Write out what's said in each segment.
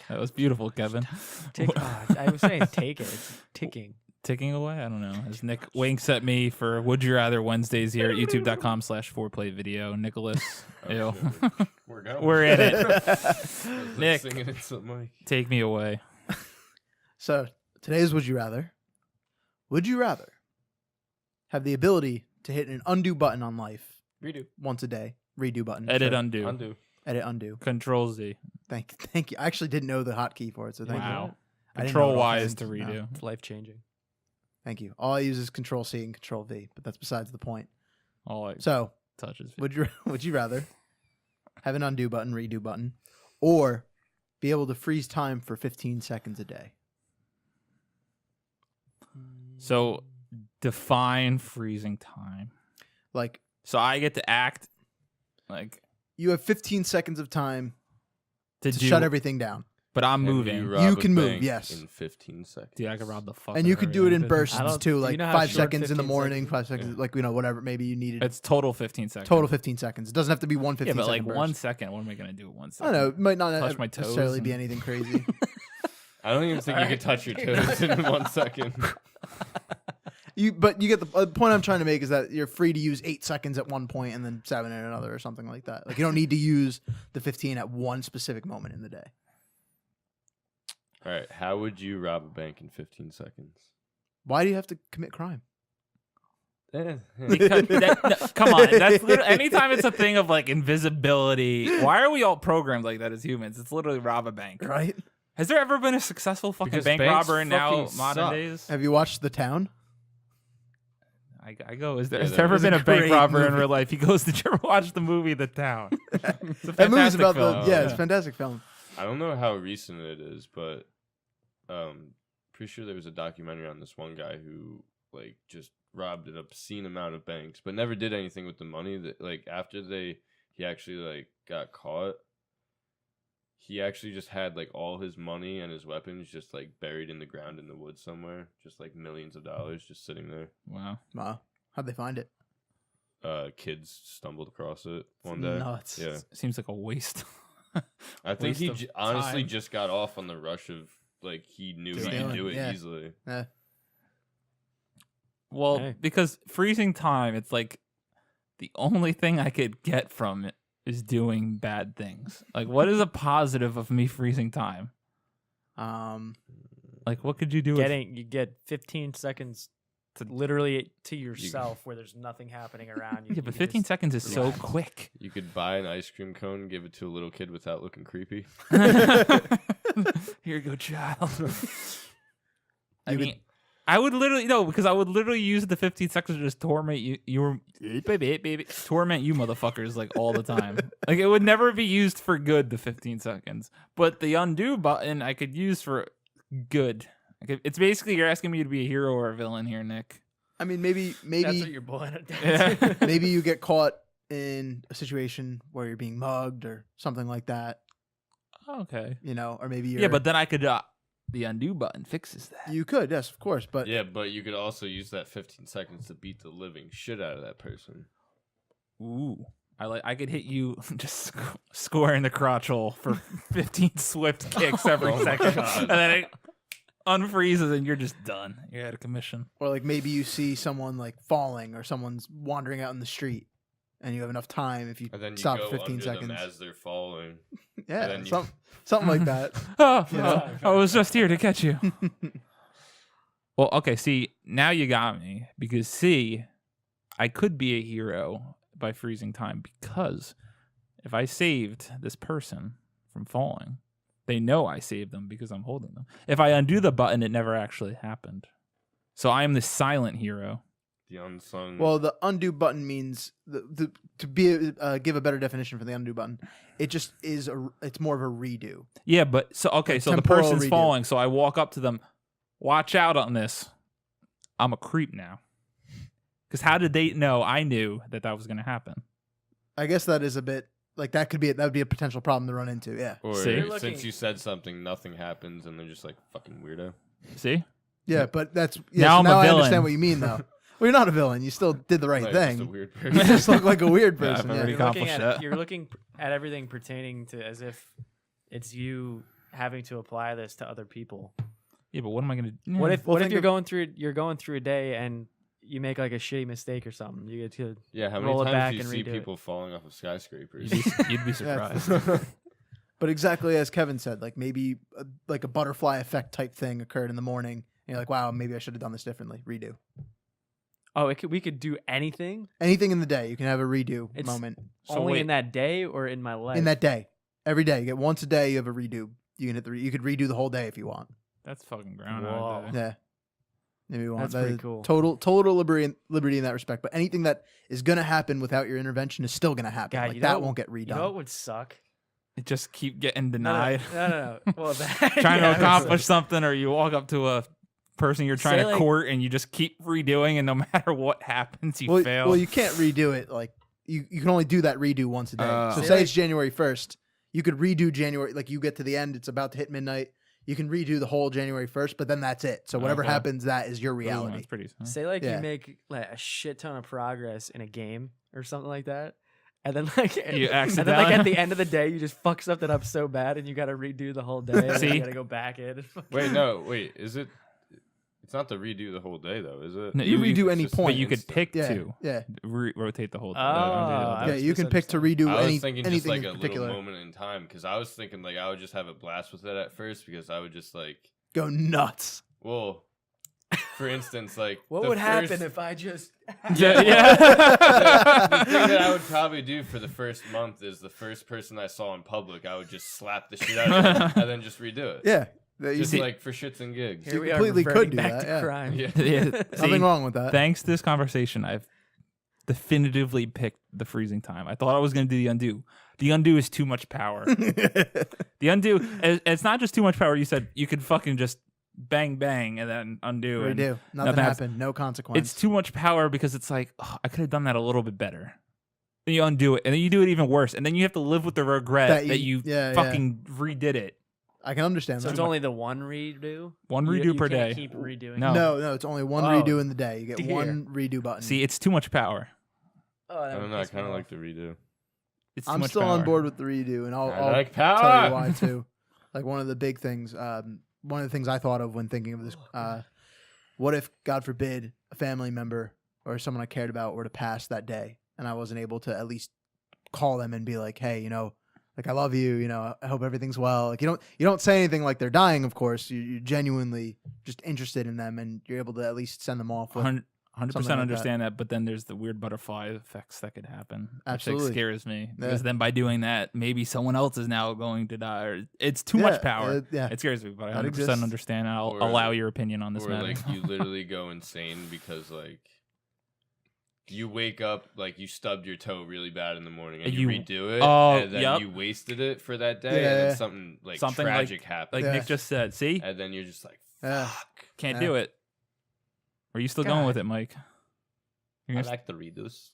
That was beautiful, Kevin. I was saying take it. It's ticking. Ticking away? I don't know. As Nick winks at me for Would You Rather Wednesdays here at youtube.com/4playvideo. Nicholas, ew. We're going. We're in it. Nick, Singing into the mic. take me away. So today's Would You Rather. Would you rather have the ability to hit an undo button on life Redo. once a day? Redo button. Edit, Sure. undo. Edit, undo. Control Z. Thank you. I actually didn't know the hotkey for it, so thank you. Wow. I didn't know Control it Y is offhand. to redo. No. It's life changing. Thank you. All I use is Control C and Control V, but that's besides the point. All it So, touches. would you rather have an undo button, redo button, or be able to freeze time for 15 seconds a day? So define freezing time. Like, So I get to act like you have 15 seconds of time to to do, shut everything down. but I'm Can moving. rob a can move, bank yes. In 15 seconds. Dude, I could rob the fuck. And out you of could do it in everything. bursts I don't- too, do like you know how 5 short seconds in the 15 morning, seconds? 5 seconds, like, whatever maybe you needed. It's total 15 seconds. Total 15 seconds. It doesn't have to be one 15 Yeah, but like second 1 burst. second. What am I gonna do with 1 I second? don't know. It might not Touch my toes necessarily be and- anything crazy. I don't even think you could touch your toes in 1 second. But you get the point I'm trying to make is that you're free to use 8 seconds at one point and then 7 at another or something like that. Like you don't need to use the 15 at one specific moment in the day. All right. How would you rob a bank in 15 seconds? Why do you have to commit crime? Because come on, that's anytime it's a thing of like invisibility. Why are we all programmed like that as humans? It's literally rob a bank. Right? Has there ever been a successful fucking Because bank banks robber in now fucking modern suck. days? Have you watched The Town? I go. Has there, Yeah, has there ever was a been a bank great robber in movie. real life? He goes. Did you ever watch the movie The Town? It's a That movie's fantastic about film. the it's a fantastic film. I don't know how recent it is, but pretty sure there was a documentary on this one guy who like just robbed an obscene amount of banks, but never did anything with the money. That like after he actually like got caught, he actually just had like all his money and his weapons just like buried in the ground in the woods somewhere, just like millions of dollars just sitting there. Wow. Wow. How'd they find it? Kids stumbled across it one day. Nuts. Yeah, Seems like a waste. I think Waste he of honestly time. just got off on the rush of like he knew he Stealing, could do it yeah. easily. Yeah. Well, Hey. because freezing time, it's like the only thing I could get from it is doing bad things. Like, what is a positive of me freezing time? Like, what could you do? You get 15 seconds to literally to yourself where there's nothing happening around you. Yeah, but 15 seconds is so relax. quick. You could buy an ice cream cone, give it to a little kid without looking creepy. Here you go, child. I You mean, I would literally because I would literally use the 15 seconds to just torment torment you motherfuckers like all the time. Like it would never be used for good. The 15 seconds, but the undo button I could use for good. It's basically you're asking me to be a hero or a villain here, Nick. I mean, maybe That's what you're boiling it down Yeah. to. maybe you get caught in a situation where you're being mugged or something like that, Okay. or maybe you're... Yeah, but then I could. The undo button fixes that. You could, yes, of course, but... Yeah, but you could also use that 15 seconds to beat the living shit out of that person. Ooh. I could hit you just square in the crotch hole for 15 swift kicks every Oh my second. God. And then it unfreezes and you're just done. You're out of commission. Or like maybe you see someone like falling or someone's wandering out in the street and you have enough time if you And then you stop go 15 under seconds. them as they're falling. Yeah, then you- something like that. Oh, Yeah. I was just here to catch you. Well, okay, see, now you got me. Because, see, I could be a hero by freezing time because if I saved this person from falling, they know I saved them because I'm holding them. If I undo the button, it never actually happened. So I am the silent hero. The unsung. Well, the undo button means give a better definition for the undo button. It just is it's more of a redo. Yeah, but so okay, Like so the temporal person's redo. falling, so I walk up to them, watch out on this. I'm a creep now. Because how did they know I knew that was going to happen? I guess that is a bit like that would be a potential problem to run into. Yeah. or See? You're since looking- you said something, nothing happens, and they're just like fucking weirdo. See? Yeah, but that's Now I'm a I villain. understand what you mean though. Well, you're not a villain. You still did the right Like, just a thing. weird You person. just look like a weird Yeah, I've person. already Yeah. accomplished that. You're looking at everything pertaining to as if it's you having to apply this to other people. Yeah, but what am I gonna? do? What if Well, what if think you're going through a day and you make like a shitty mistake or something? You get to Yeah, how roll it many back times do you and see redo it. people falling off of skyscrapers? You'd be surprised. But exactly as Kevin said, like maybe like a butterfly effect type thing occurred in the morning. And you're like, wow, maybe I should have done this differently. Redo. Oh, we could do anything. Anything in the day, you can have a redo It's moment So only wait. in that day or in my life. in that day. Every day, you get once a day. You have a redo. You can hit you could redo the whole day if you want. That's fucking Whoa. groundhog Day. Yeah, maybe you want. That's That pretty is cool. Total liberty in that respect. But anything that is gonna happen without your intervention is still gonna happen. God, like you that know- won't get redone. You know what would suck? It just keep getting No, denied. No. Well, that, Trying yeah, to accomplish something, or you walk up to a person you're trying Say, to like- court, and you just keep redoing, and no matter what happens, you fail. Well, you can't redo it. Like you can only do that redo once a day. So Say say like- it's January 1st. You could redo January. Like you get to the end, it's about to hit midnight. You can redo the whole January 1st, but then that's it. So whatever Okay. happens, that is your Ooh, reality. that's pretty. Say like Yeah. you make like a shit ton of progress in a game or something like that, and then like and then like accidentally- at the end of the day you just fuck something up so bad and you got to redo the whole day. And then See? you got to go back in. And Wait, is it? It's not to redo the whole day though, is it? No, You you- redo any It's just point. But you could instant. pick Yeah, to yeah, rotate the whole. Oh, yeah. I was You can pick to redo I was any thinking just anything like in a little particular. moment in time because I was thinking like I would just have a blast with it at first because I would just like, Go nuts. well, for instance, like What the would happen first- if I just? Yeah, the thing that I would probably do for the first month is the first person I saw in public, I would just slap the shit out of them and then just redo it. Yeah, you Just see, like for shits and gigs. Here You we are completely could reverting do back that, to yeah. crime. Yeah. yeah. nothing See, wrong with that. Thanks to this conversation, I've definitively picked the freezing time. I thought I was going to do the undo. The undo is too much power. The undo, it's not just too much power. You said you could fucking just bang bang and then undo. and Redo. Nothing happens. happened. No consequence. It's too much power because it's like, oh, I could have done that a little bit better. Then you undo it, and then you do it even worse, and then you have to live with the regret that you yeah, fucking redid it. I can understand So that. it's only the one redo. One You- redo you per can't day. Keep redoing. No. No, it's only one Oh, redo in the day. You get dear. one redo button. See, it's too much power. Oh, that I would don't know. I piss me kind of off. like the redo. It's too I'm much still power. on board with the redo, and I'll like tell power. you why too. Like one of the big things, one of the things I thought of when thinking of this, what if, God forbid, a family member or someone I cared about were to pass that day, and I wasn't able to at least call them and be like, hey, like I love you, I hope everything's well. Like you don't say anything like they're dying, of course. You're genuinely just interested in them, and you're able to at least send them off with 100% something like understand that, but then there's the weird butterfly effects that could happen. Absolutely. Which scares me. Yeah. Because then by doing that, maybe someone else is now going to die. Or it's too much power. yeah. It scares me, but I That 100% exists. understand. And I'll Or- allow your opinion on this Or matter. like you literally go insane because like you wake up like you stubbed your toe really bad in the morning and you You- redo it oh, and then yep. you wasted it for that day and Yeah. then something like Something like- tragic happened like Yeah. Nick just said, see? and then you're just like Yeah. fuck. Can't Yeah. do it. Are you still going God. with it, Mike? You're I gonna like the redos.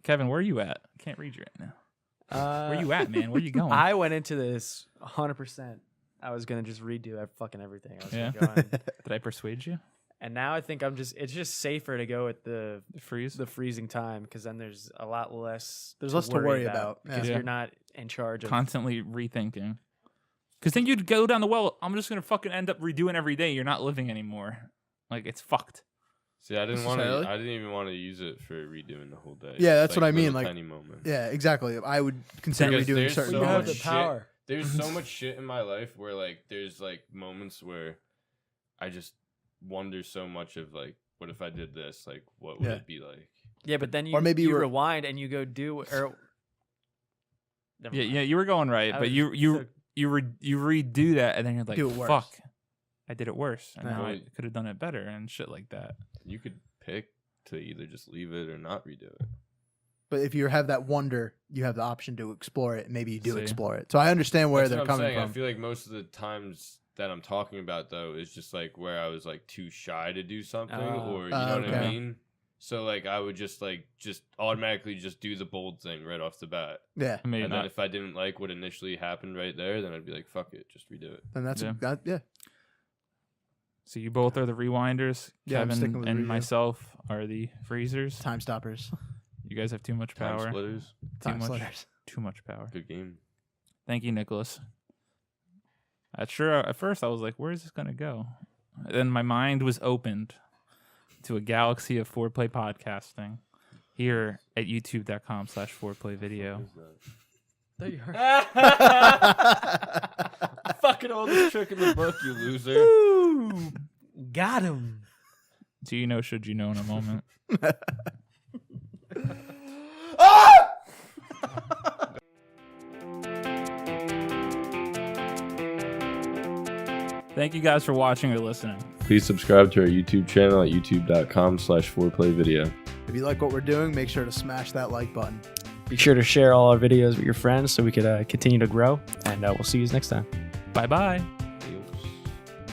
Kevin, where are you at? I can't read you right now. Where you at, man? Where you going? I went into this 100%. I was gonna just redo fucking everything. I was Yeah. gonna go in. Did I persuade you? And now I think it's just safer to go with the Freeze? freezing time because then there's a lot less. There's less to worry about. because Yeah. you're not in charge of. Constantly rethinking. Because then you'd go down the well, I'm just going to fucking end up redoing every day. You're not living anymore. Like, it's fucked. See, I didn't want to. Necessarily? I didn't even want to use it for redoing the whole day. Yeah, that's what I mean, little like- tiny moments. Yeah, exactly. I would consider Because redoing there's certain so you have much the moments. shit. power. There's so much shit in my life where like there's like moments where I just wonder so much of like, what if I did this? Like, what would Yeah. it be like? Yeah, but then you Or maybe you you were- rewind and you go do or. Never Yeah, mind. yeah, you were going right, I but was you so- you redo that, and then you're like, Do it worse. fuck, I did it worse, and Yeah. now I could have done it better, and shit like that. You could pick to either just leave it or not redo it. But if you have that wonder, you have the option to explore it. Maybe you do See. explore it. So I understand where That's they're what I'm coming saying. I from. feel like most of the times that I'm talking about though is just like where I was like too shy to do something, or you know what I okay. mean. So like I would just automatically just do the bold thing right off the bat, Yeah, I mean, and then if I didn't like what initially happened right there, then I'd be like, fuck it, just redo it. and that's Yeah. yeah. so you both are the rewinders. Yeah, I'm sticking Kevin with and redo. myself are the freezers. Time stoppers, You guys have too much Time power. splitters, Too time much. splitters. Too much power. good game. Thank you, Nicholas. At first I was like, where is this going to go? Then my mind was opened to a galaxy of foreplay podcasting here at youtube.com/foreplayvideo. There you are. Fucking oldest trick in the book, you loser. Woo! Got him. Do you know, should you know in a moment? Thank you guys for watching or listening. Please subscribe to our YouTube channel at youtube.com/foreplayvideo. If you like what we're doing, make sure to smash that like button. Be sure to share all our videos with your friends so we could continue to grow. And we'll see you next time. Bye-bye.